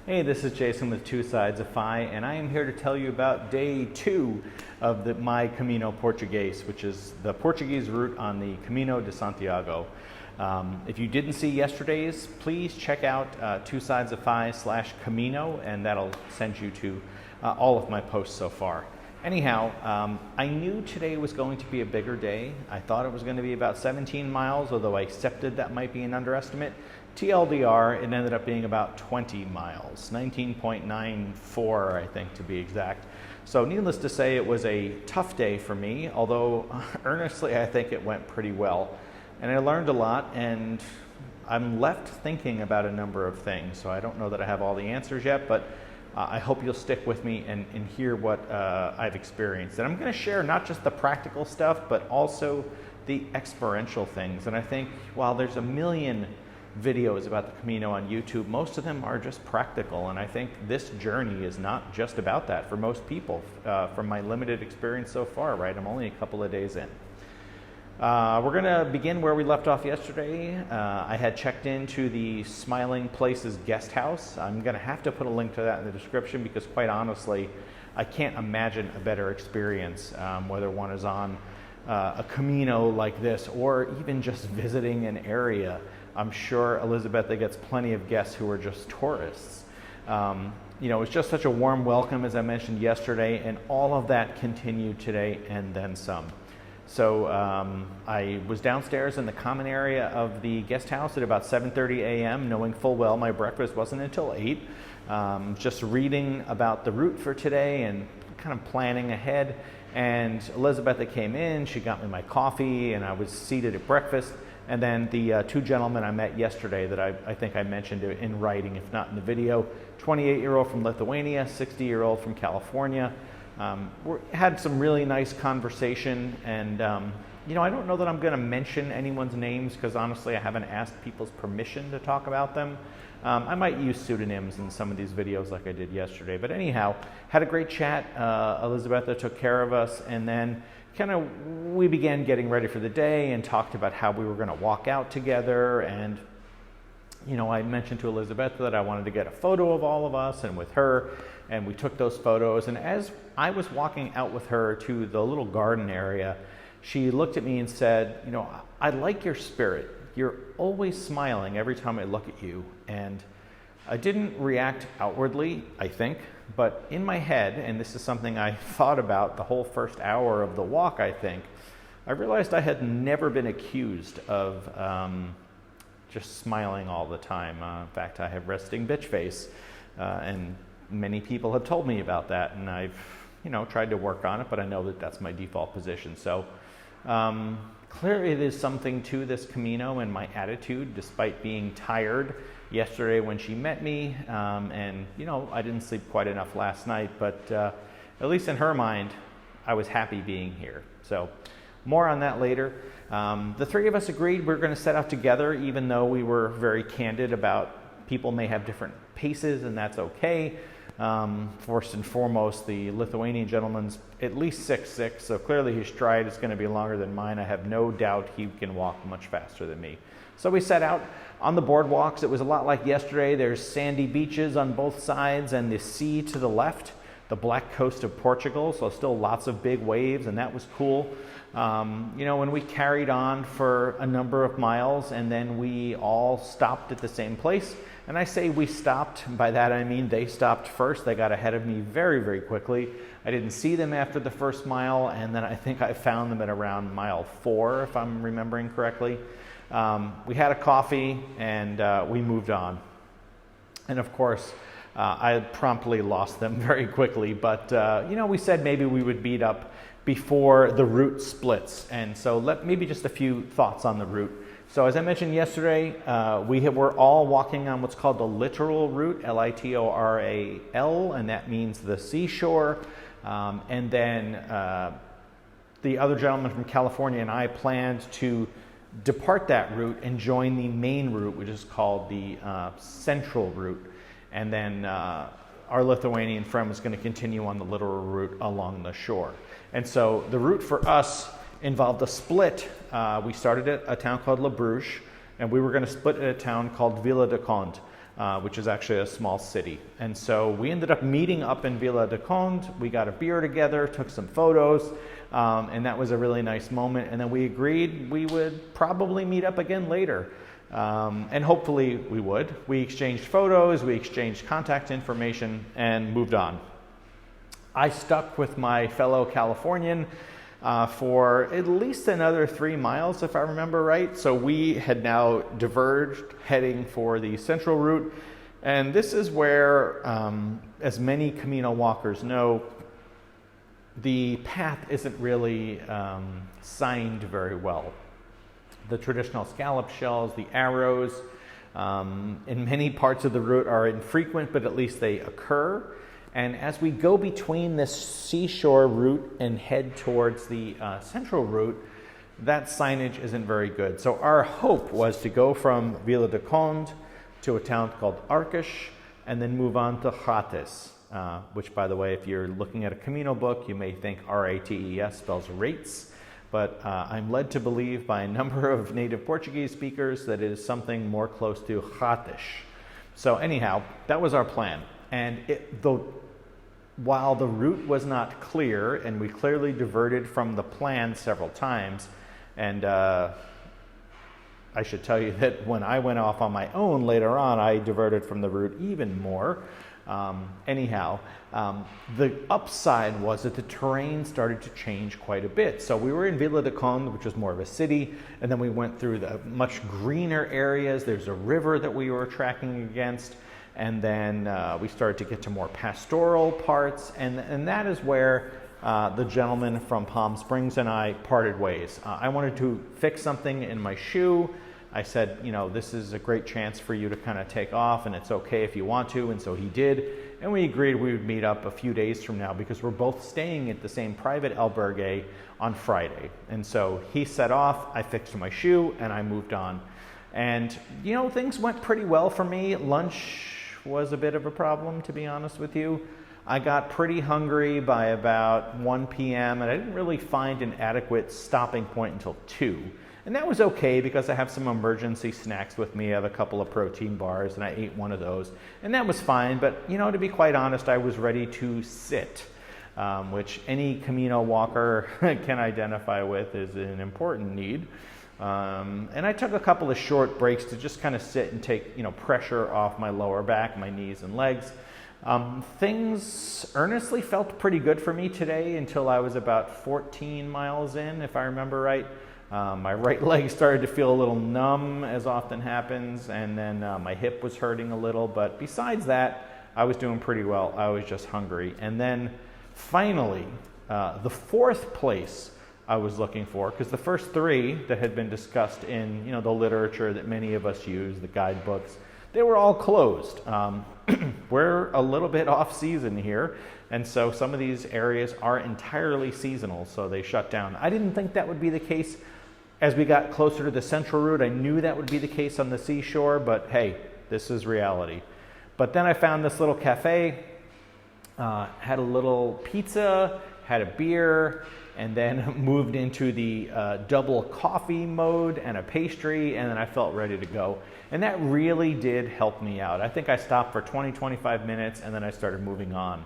Hey, this is Jason with Two Sides of Phi, and I am here to tell you about day 2 of my Camino Portugés, which is the Portuguese route on the Camino de Santiago. If you didn't see yesterday's, please check out Two Sides of Phi/Camino, and that'll send you to all of my posts so far. Anyhow, I knew today was going to be a bigger day. I thought it was going to be about 17 miles, although I accepted that might be an underestimate. TLDR, it ended up being about 20 miles, 19.94 I think to be exact. So needless to say, it was a tough day for me, although earnestly I think it went pretty well. And I learned a lot, and I'm left thinking about a number of things. So I don't know that I have all the answers yet, but I hope you'll stick with me and hear what I've experienced. And I'm going to share not just the practical stuff, but also the experiential things. And I think while there's a million videos about the Camino on YouTube, most of them are just practical, and I think this journey is not just about that for most people, from my limited experience so far, right? I'm only a couple of days in. We're going to begin where we left off yesterday. I had checked into the Smiling Places guest house. I'm going to have to put a link to that in the description because, quite honestly, I can't imagine a better experience, whether one is on a Camino like this or even just visiting an area. I'm sure Elizabeth gets plenty of guests who are just tourists. It's just such a warm welcome, as I mentioned yesterday, and all of that continued today and then some. So I was downstairs in the common area of the guest house at about 7:30 a.m., knowing full well my breakfast wasn't until 8. Just reading about the route for today and kind of planning ahead. And Elizabeth came in, she got me my coffee, and I was seated at breakfast. And then the two gentlemen I met yesterday that I think I mentioned in writing, if not in the video, 28-year-old from Lithuania, 60-year-old from California. We had some really nice conversation, and I don't know that I'm going to mention anyone's names because honestly I haven't asked people's permission to talk about them. I might use pseudonyms in some of these videos like I did yesterday, but anyhow, had a great chat. Elizabeth took care of us, and then we began getting ready for the day and talked about how we were going to walk out together. And I mentioned to Elizabeth that I wanted to get a photo of all of us and with her, and we took those photos. And as I was walking out with her to the little garden area, she looked at me and said, I like your spirit. You're always smiling every time I look at you. And I didn't react outwardly, I think, but in my head, and this is something I thought about the whole first hour of the walk, I think, I realized I had never been accused of just smiling all the time. In fact, I have resting bitch face, and many people have told me about that, and I've, tried to work on it, but I know that that's my default position. So clearly there's something to this Camino and my attitude, despite being tired yesterday when she met me, and I didn't sleep quite enough last night, but at least in her mind, I was happy being here. So more on that later. The three of us agreed we're going to set out together, even though we were very candid about people may have different paces, and that's okay. First and foremost, the Lithuanian gentleman's at least 6'6", so clearly his stride is going to be longer than mine. I have no doubt he can walk much faster than me. So we set out on the boardwalks. It was a lot like yesterday. There's sandy beaches on both sides and the sea to the left, the black coast of Portugal, so still lots of big waves, and that was cool. When we carried on for a number of miles, and then we all stopped at the same place. And I say we stopped, by that I mean they stopped first. They got ahead of me very, very quickly. I didn't see them after the first mile, and then I think I found them at around mile 4, if I'm remembering correctly. We had a coffee, and we moved on. And of course, I promptly lost them very quickly, but we said maybe we would meet up before the route splits. And so maybe just a few thoughts on the route. So as I mentioned yesterday, we were all walking on what's called the Litoral route, Litoral, and that means the seashore. And then the other gentleman from California and I planned to depart that route and join the main route, which is called the Central route. And then our Lithuanian friend was going to continue on the Litoral route along the shore. And so the route for us involved a split. We started at a town called Labruge, and we were going to split at a town called Vila de Conde. which is actually a small city. And so we ended up meeting up in Vila de Conde. We got a beer together, took some photos, and that was a really nice moment. And then we agreed we would probably meet up again later. And hopefully we would. We exchanged photos, we exchanged contact information, and moved on. I stuck with my fellow Californian for at least another 3 miles, if I remember right. So we had now diverged, heading for the central route. And this is where, as many Camino walkers know, the path isn't really signed very well. The traditional scallop shells, the arrows, in many parts of the route are infrequent, but at least they occur. And as we go between this seashore route and head towards the central route, that signage isn't very good. So our hope was to go from Vila de Conde to a town called Arcos and then move on to Rates, which, by the way, if you're looking at a Camino book, you may think R-A-T-E-S spells rates. But I'm led to believe by a number of native Portuguese speakers that it is something more close to Rates. So anyhow, that was our plan. And while the route was not clear, and we clearly diverted from the plan several times, and I should tell you that when I went off on my own later on, I diverted from the route even more. The upside was that the terrain started to change quite a bit. So we were in Vila de Conde, which was more of a city, and then we went through the much greener areas. There's a river that we were tracking against. And then we started to get to more pastoral parts, and that is where the gentleman from Palm Springs and I parted ways. I wanted to fix something in my shoe. I said, this is a great chance for you to kind of take off, and it's okay if you want to, and so he did. And we agreed we would meet up a few days from now because we're both staying at the same private albergue on Friday. And so he set off, I fixed my shoe, and I moved on. And, things went pretty well for me. Lunch was a bit of a problem, to be honest with you. I got pretty hungry by about 1 p.m. and I didn't really find an adequate stopping point until 2. And that was okay because I have some emergency snacks with me. I have a couple of protein bars and I ate one of those. And that was fine, but to be quite honest, I was ready to sit, which any Camino walker can identify with is an important need. And I took a couple of short breaks to just kind of sit and take, pressure off my lower back, my knees and legs. Things earnestly felt pretty good for me today until I was about 14 miles in, if I remember right. My right leg started to feel a little numb, as often happens, and then my hip was hurting a little. But besides that, I was doing pretty well. I was just hungry. And then finally, the fourth place I was looking for, because the first 3 that had been discussed in the literature that many of us use, the guidebooks, they were all closed. We're a little bit off season here, and so some of these areas are entirely seasonal, so they shut down. I didn't think that would be the case as we got closer to the central route. I knew that would be the case on the seashore, but hey, this is reality. But then I found this little cafe, had a little pizza, had a beer, and then moved into the double coffee mode and a pastry, and then I felt ready to go. And that really did help me out. I think I stopped for 20-25 minutes, and then I started moving on.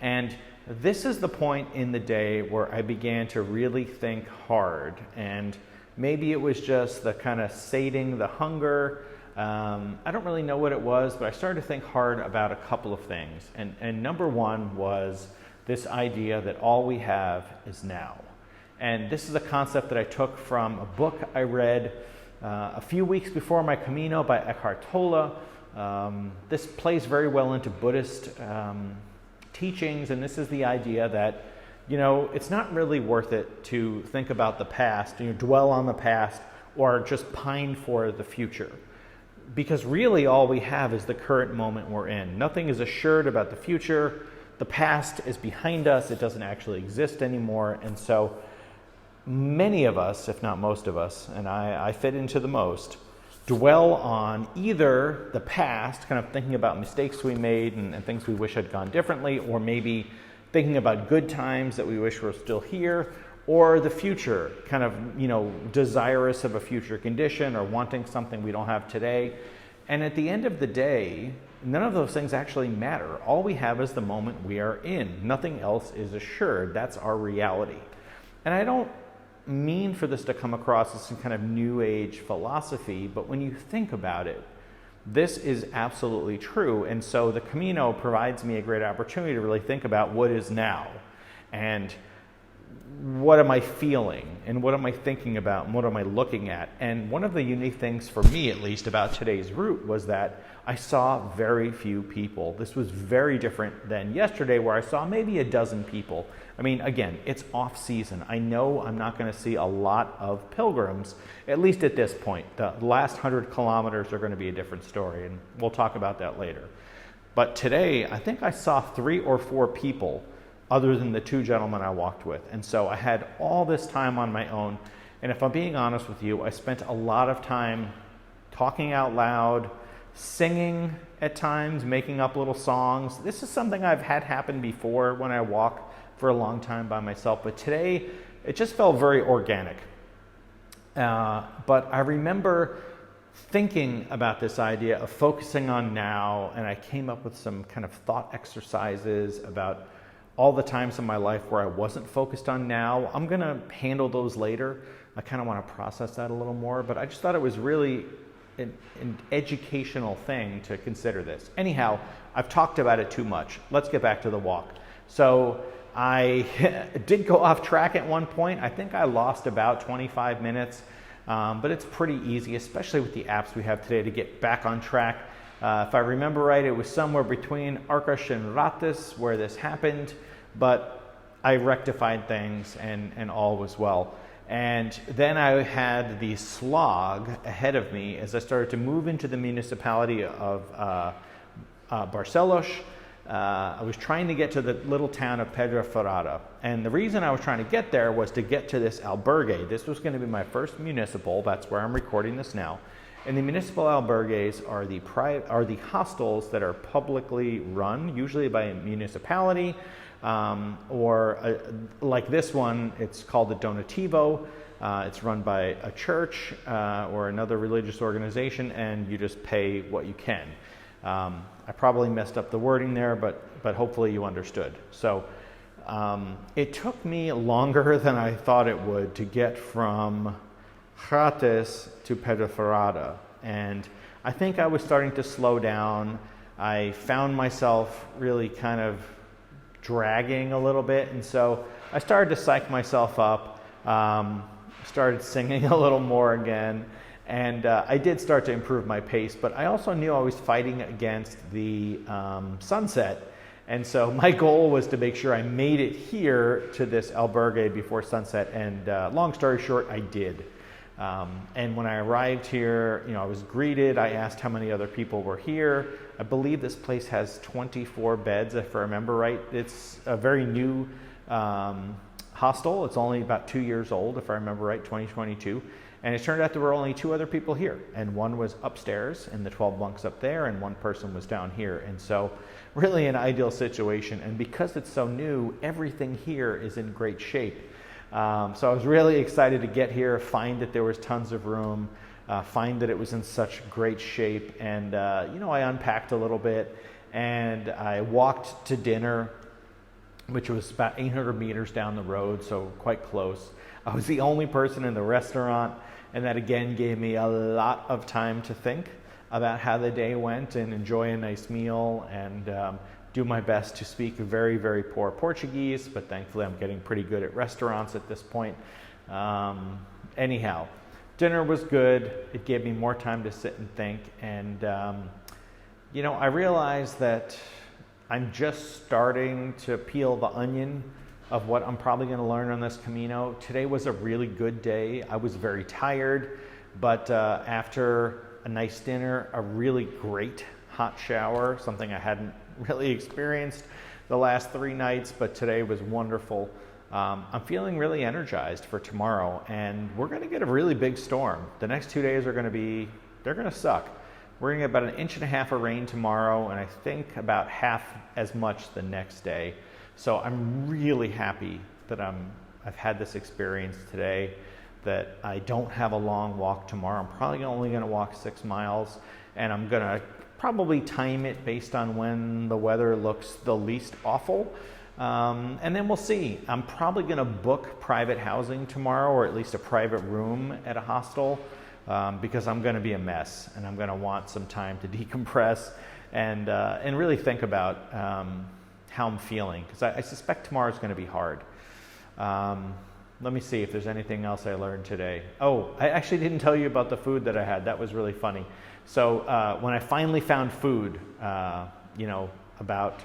And this is the point in the day where I began to really think hard. And maybe it was just the kind of sating the hunger. I don't really know what it was, but I started to think hard about a couple of things. And number one was this idea that all we have is now. And this is a concept that I took from a book I read a few weeks before my Camino by Eckhart Tolle. This plays very well into Buddhist teachings, and this is the idea that, it's not really worth it to think about the past, dwell on the past, or just pine for the future. Because really all we have is the current moment we're in. Nothing is assured about the future. The past is behind us. It doesn't actually exist anymore. And so many of us, if not most of us, and I fit into the most, dwell on either the past, kind of thinking about mistakes we made and things we wish had gone differently, or maybe thinking about good times that we wish were still here, or the future, kind of, desirous of a future condition or wanting something we don't have today. And at the end of the day, none of those things actually matter. All we have is the moment we are in. Nothing else is assured. That's our reality. And I don't mean for this to come across as some kind of new age philosophy, but when you think about it, this is absolutely true. And so the Camino provides me a great opportunity to really think about what is now, and what am I feeling, and what am I thinking about, and what am I looking at. And one of the unique things for me, at least, about today's route was that I saw very few people. This was very different than yesterday, where I saw maybe a dozen people. I mean, again, it's off season. I know I'm not going to see a lot of pilgrims, at least at this point. The last 100 kilometers are going to be a different story, and we'll talk about that later. But today, I think I saw 3 or 4 people other than the 2 gentlemen I walked with. And so I had all this time on my own. And if I'm being honest with you, I spent a lot of time talking out loud, singing at times, making up little songs. This is something I've had happen before when I walk for a long time by myself, but today it just felt very organic. But I remember thinking about this idea of focusing on now, and I came up with some kind of thought exercises about all the times in my life where I wasn't focused on now. I'm going to handle those later. I kind of want to process that a little more, but I just thought it was really an educational thing to consider this. Anyhow, I've talked about it too much. Let's get back to the walk. So I did go off track at one point. I think I lost about 25 minutes, but it's pretty easy, especially with the apps we have today, to get back on track. If I remember right, it was somewhere between Arcas and Ratas where this happened, but I rectified things and all was well. And then I had the slog ahead of me as I started to move into the municipality of Barcelos. I was trying to get to the little town of Pedra Furada. And the reason I was trying to get there was to get to this albergue. This was going to be my first municipal. That's where I'm recording this now. And the municipal albergues are the hostels that are publicly run, usually by a municipality, or like this one, it's called the Donativo. It's run by a church or another religious organization, and you just pay what you can. I probably messed up the wording there, but hopefully you understood. So it took me longer than I thought it would to get from Ratas to Pedra Furada, and I think I was starting to slow down. I found myself really kind of dragging a little bit, and so I started to psych myself up, started singing a little more again, and I did start to improve my pace, but I also knew I was fighting against the sunset, and so my goal was to make sure I made it here to this albergue before sunset, and long story short, I did. And when I arrived here, I was greeted. I asked how many other people were here. I believe this place has 24 beds, if I remember right. It's a very new hostel. It's only about 2 years old, if I remember right, 2022. And it turned out there were only 2 other people here. And one was upstairs in the 12 bunks up there, and one person was down here. And so really an ideal situation. And because it's so new, everything here is in great shape. So I was really excited to get here, find that there was tons of room, find that it was in such great shape. And, I unpacked a little bit, and I walked to dinner, which was about 800 meters down the road, so quite close. I was the only person in the restaurant, and that again gave me a lot of time to think about how the day went and enjoy a nice meal and do my best to speak very, very poor Portuguese, but thankfully I'm getting pretty good at restaurants at this point. Anyhow, dinner was good. It gave me more time to sit and think, and I realized that I'm just starting to peel the onion of what I'm probably going to learn on this Camino. Today was a really good day. I was very tired, but after a nice dinner, a really great hot shower, something I hadn't really experienced the last 3 nights, but today was wonderful. I'm feeling really energized for tomorrow, and we're going to get a really big storm. The next 2 days are going to suck. We're going to get about 1.5 inches of rain tomorrow, and I think about half as much the next day. So I'm really happy that I've had this experience today, that I don't have a long walk tomorrow. I'm probably only going to walk 6 miles, and I'm going to probably time it based on when the weather looks the least awful. And then we'll see. I'm probably going to book private housing tomorrow, or at least a private room at a hostel, because I'm going to be a mess and I'm going to want some time to decompress and really think about how I'm feeling, because I suspect tomorrow's going to be hard. Let me see if there's anything else I learned today. Oh, I actually didn't tell you about the food that I had. That was really funny. So when I finally found food, about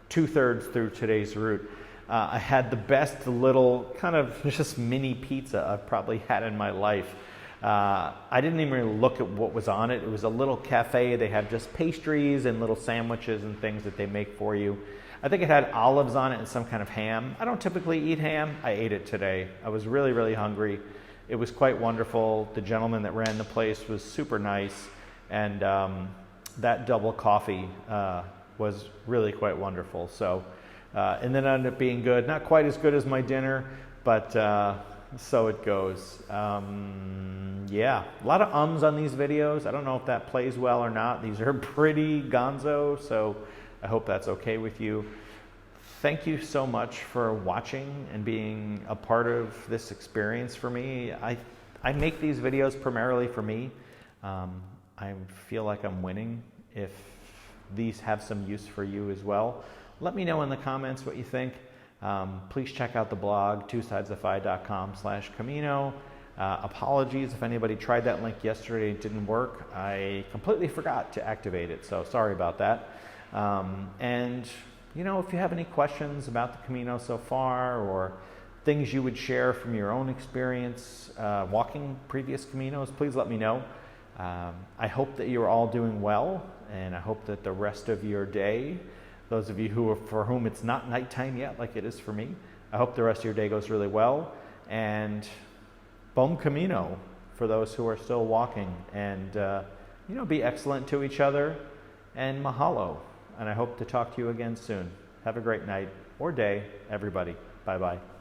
2/3 through today's route, I had the best little kind of just mini pizza I've probably had in my life. I didn't even really look at what was on it. It was a little cafe. They have just pastries and little sandwiches and things that they make for you. I think it had olives on it and some kind of ham. I don't typically eat ham. I ate it today. I was really, really hungry. It was quite wonderful. The gentleman that ran the place was super nice. And that double coffee was really quite wonderful. So, and then it ended up being good. Not quite as good as my dinner, but so it goes. Yeah, a lot of ums on these videos. I don't know if that plays well or not. These are pretty gonzo, so I hope that's okay with you. Thank you so much for watching and being a part of this experience for me. I make these videos primarily for me. I feel like I'm winning if these have some use for you as well. Let me know in the comments what you think. Please check out the blog, twosidesoffi.com/Camino. Apologies if anybody tried that link yesterday and it didn't work. I completely forgot to activate it, so sorry about that. And if you have any questions about the Camino so far, or things you would share from your own experience walking previous Caminos, please let me know. I hope that you're all doing well, and I hope that the rest of your day, those of you for whom it's not nighttime yet like it is for me, I hope the rest of your day goes really well. And bom Camino for those who are still walking. And be excellent to each other, and mahalo. And I hope to talk to you again soon. Have a great night or day, everybody. Bye-bye.